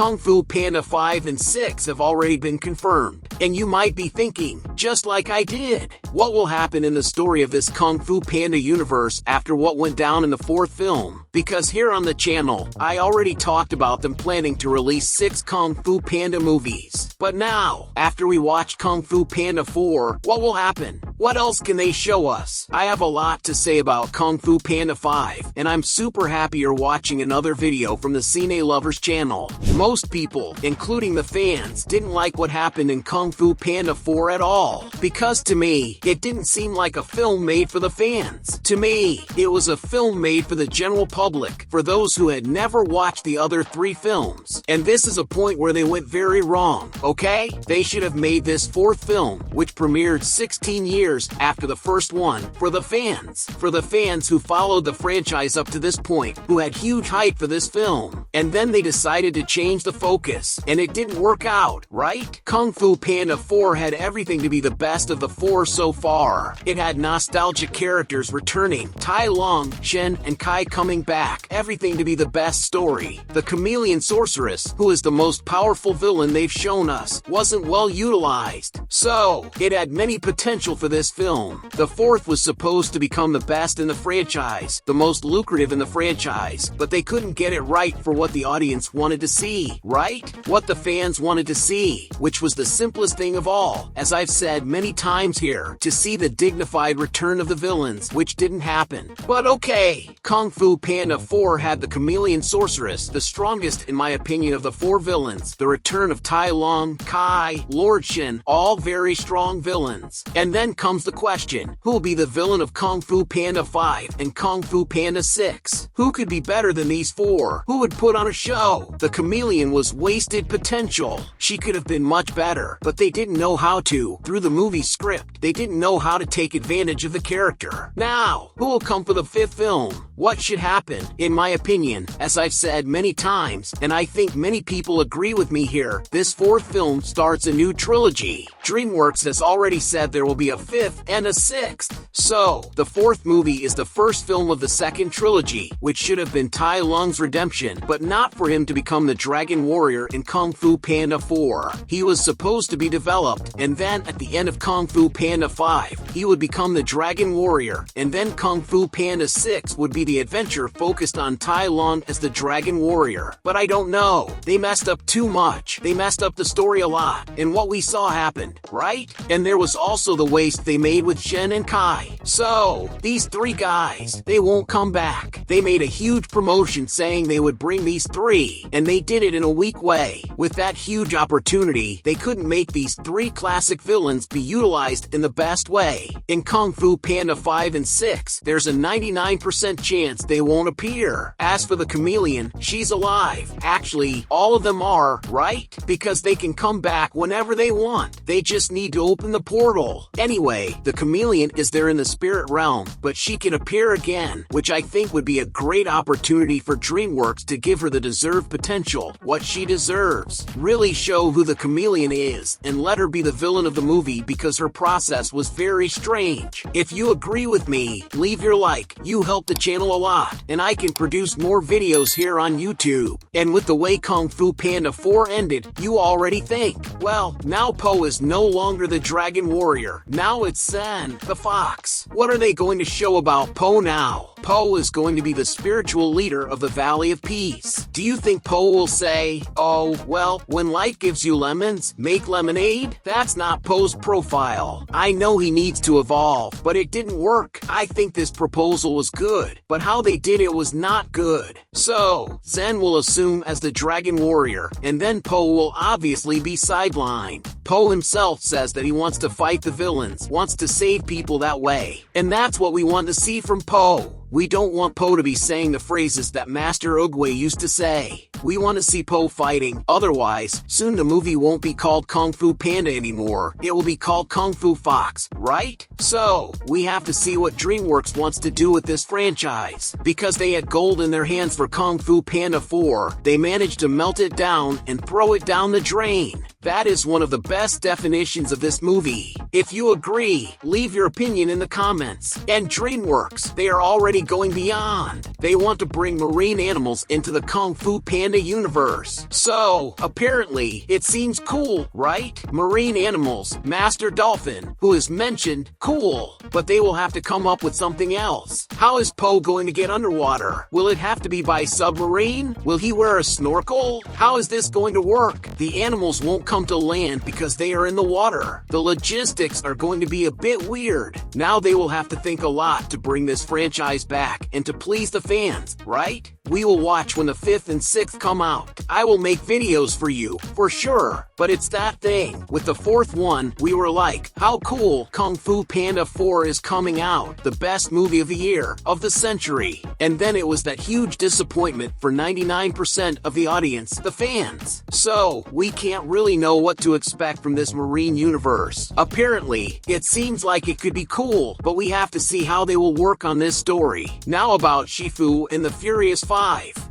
Kung Fu Panda 5 and 6 have already been confirmed. And you might be thinking, just like I did, what will happen in the story of this Kung Fu Panda universe after what went down in the fourth film? Because here on the channel, I already talked about them planning to release 6 Kung Fu Panda movies. But now, after we watch Kung Fu Panda 4, what will happen? What else can they show us? I have a lot to say about Kung Fu Panda 5, and I'm super happy you're watching another video from the Cine Lovers channel. Most people, including the fans, didn't like what happened in Kung Fu Panda 4 at all. Because to me, it didn't seem like a film made for the fans. To me, it was a film made for the general public, for those who had never watched the other 3 films. And this is a point where they went very wrong, okay? They should have made this 4th film, which premiered 16 years after the first one, for the fans. For the fans who followed the franchise up to this point, who had huge hype for this film. And then they decided to change the focus, and it didn't work out, right? Kung Fu Panda 4 had everything to be the best of the 4 so far. It had nostalgic characters returning, Tai Lung, Shen, and Kai coming back, everything to be the best story. The chameleon sorceress, who is the most powerful villain they've shown us, wasn't well utilized. So, it had many potential for this film. The 4th was supposed to become the best in the franchise, the most lucrative in the franchise, but they couldn't get it right for what the audience wanted to see, right? What the fans wanted to see, which was the simplest thing of all, as I've said many times here, to see the dignified return of the villains, which didn't happen. But okay, Kung Fu Panda 4 had the chameleon sorceress, the strongest in my opinion of the 4 villains, the return of Tai Lung, Kai, Lord Shen, all very strong villains. And then comes the question, who'll be the villain of Kung Fu Panda 5 and Kung Fu Panda 6? Who could be better than these 4? Who would put on a show? The chameleon was wasted potential. She could have been much better, but they didn't know how to. Through the movie script, they didn't know how to take advantage of the character. Now, who will come for the 5th film? What should happen? In my opinion, as I've said many times, and I think many people agree with me here, this 4th film starts a new trilogy. DreamWorks has already said there will be a 5th and a 6th. So, the 4th movie is the first film of the 2nd trilogy, which should have been Tai Lung's redemption, but not for him to become the Dragon Warrior in Kung Fu Panda 4. He was supposed to be developed, and then at the end of Kung Fu Panda 5, he would become the Dragon Warrior, and then Kung Fu Panda 6 would be the adventure focused on Tai Lung as the Dragon Warrior. But I don't know. They messed up too much. They messed up the story a lot, and what we saw happened, right? And there was also the waste they made with Shen and Kai. So, these 3 guys, they won't come back. They made a huge promotion saying they would bring these 3, and they did it in a weak way. With that huge opportunity, they couldn't make these 3 classic villains be utilized in the best way. In Kung Fu Panda 5 and 6, there's a 99% chance they won't appear. As for the chameleon, she's alive. Actually, all of them are, right? Because they can come back whenever they want. They just need to open the portal. Anyway, the chameleon is there in the spirit realm, but she can appear again, which I think would be a great opportunity for DreamWorks to give her the deserved potential, what she deserves. Really show who the chameleon is, and let her be the villain of the movie because her process was very strange. If you agree with me, leave your like. You help the channel a lot, and I can produce more videos here on YouTube. And with the way Kung Fu Panda 4 ended, you already think, well, now Po is no longer the Dragon Warrior. Now it's Zen, the fox. What are they going to show about Po now? Po is going to be the spiritual leader of the Valley of Peace. Do you think Po will say, oh, well, when life gives you lemons, make lemonade? That's not Po's profile. I know he needs to evolve, but it didn't work. I think this proposal was good, but how they did it was not good. So, Zen will assume as the Dragon Warrior, and then Po will obviously be sidelined. Po himself says that he wants to fight the villains, wants to save people that way. And that's what we want to see from Po. We don't want Po to be saying the phrases that Master Oogway used to say. We want to see Po fighting, otherwise, soon the movie won't be called Kung Fu Panda anymore. It will be called Kung Fu Fox, right? So, we have to see what DreamWorks wants to do with this franchise. Because they had gold in their hands for Kung Fu Panda 4, they managed to melt it down and throw it down the drain. That is one of the best definitions of this movie. If you agree, leave your opinion in the comments. And DreamWorks, they are already going beyond. They want to bring marine animals into the Kung Fu Panda universe. So, apparently, it seems cool, right? Marine animals, Master Dolphin, who is mentioned, cool. But they will have to come up with something else. How is Po going to get underwater? Will it have to be by submarine? Will he wear a snorkel? How is this going to work? The animals won't come to land because they are in the water. The logistics are going to be a bit weird. Now they will have to think a lot to bring this franchise back and to please the fans, right? We will watch when the 5th and 6th come out. I will make videos for you, for sure. But it's that thing. With the 4th one, we were like, how cool, Kung Fu Panda 4 is coming out. The best movie of the year, of the century. And then it was that huge disappointment for 99% of the audience, the fans. So, we can't really know what to expect from this marine universe. Apparently, it seems like it could be cool, but we have to see how they will work on this story. Now about Shifu and the Furious 5.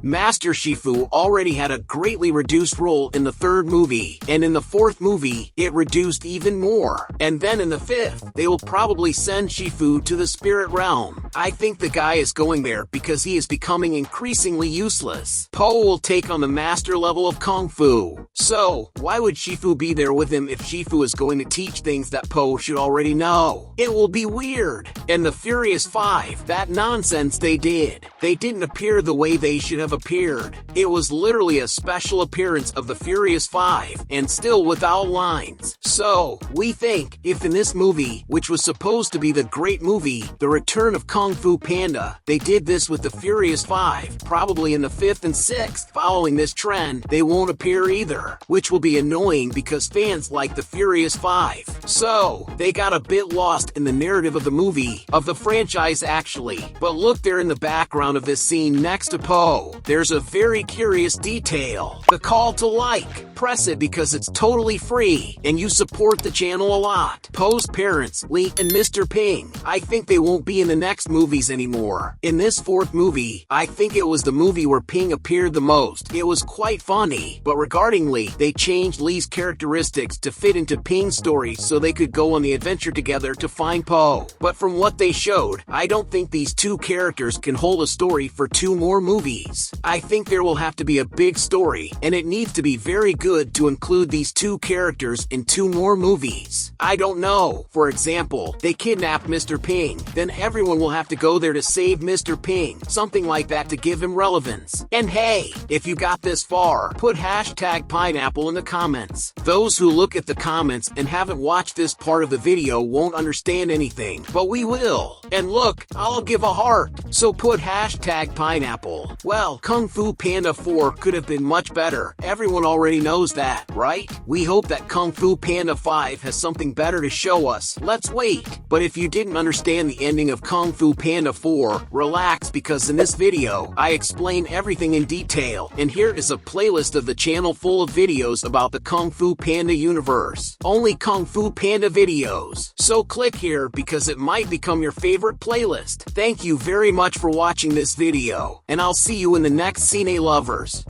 Master Shifu already had a greatly reduced role in the 3rd movie, and in the 4th movie, it reduced even more. And then in the 5th, they will probably send Shifu to the spirit realm. I think the guy is going there because he is becoming increasingly useless. Po will take on the master level of Kung Fu. So, why would Shifu be there with him if Shifu is going to teach things that Po should already know? It will be weird. And the Furious 5, that nonsense they did. They didn't appear the way they should have appeared. It was literally a special appearance of the Furious 5, and still without lines. So, we think, if in this movie, which was supposed to be the great movie, The Return of Kung Fu Panda, they did this with the Furious 5, probably in the 5th and 6th, following this trend, they won't appear either, which will be annoying because fans like the Furious 5. So, they got a bit lost in the narrative of the movie, of the franchise actually. But look there in the background of this scene next to Po. There's a very curious detail. The call to like. Press it because it's totally free, and you support the channel a lot. Po's parents, Lee and Mr. Ping, I think they won't be in the next movies anymore. In this 4th movie, I think it was the movie where Ping appeared the most. It was quite funny, but regarding Lee, they changed Lee's characteristics to fit into Ping's story so they could go on the adventure together to find Po. But from what they showed, I don't think these two characters can hold a story for 2 more movies. I think there will have to be a big story, and it needs to be very good to include these 2 characters in 2 more movies. I don't know. For example, they kidnapped Mr. Ping, then everyone will have to go there to save Mr. Ping, something like that to give him relevance. And hey, if you got this far, put hashtag pineapple in the comments. Those who look at the comments and haven't watched this part of the video won't understand anything, but we will. And look, I'll give a heart. So put hashtag pineapple. Well, Kung Fu Panda 4 could have been much better. Everyone already knows that, right? We hope that Kung Fu Panda 5 has something better to show us. Let's wait. But if you didn't understand the ending of Kung Fu Panda 4, relax because in this video, I explain everything in detail. And here is a playlist of the channel full of videos about the Kung Fu Panda universe. Only Kung Fu Panda videos. So click here because it might become your favorite playlist. Thank you very much for watching this video, and I'll see you in the next Cine Lovers.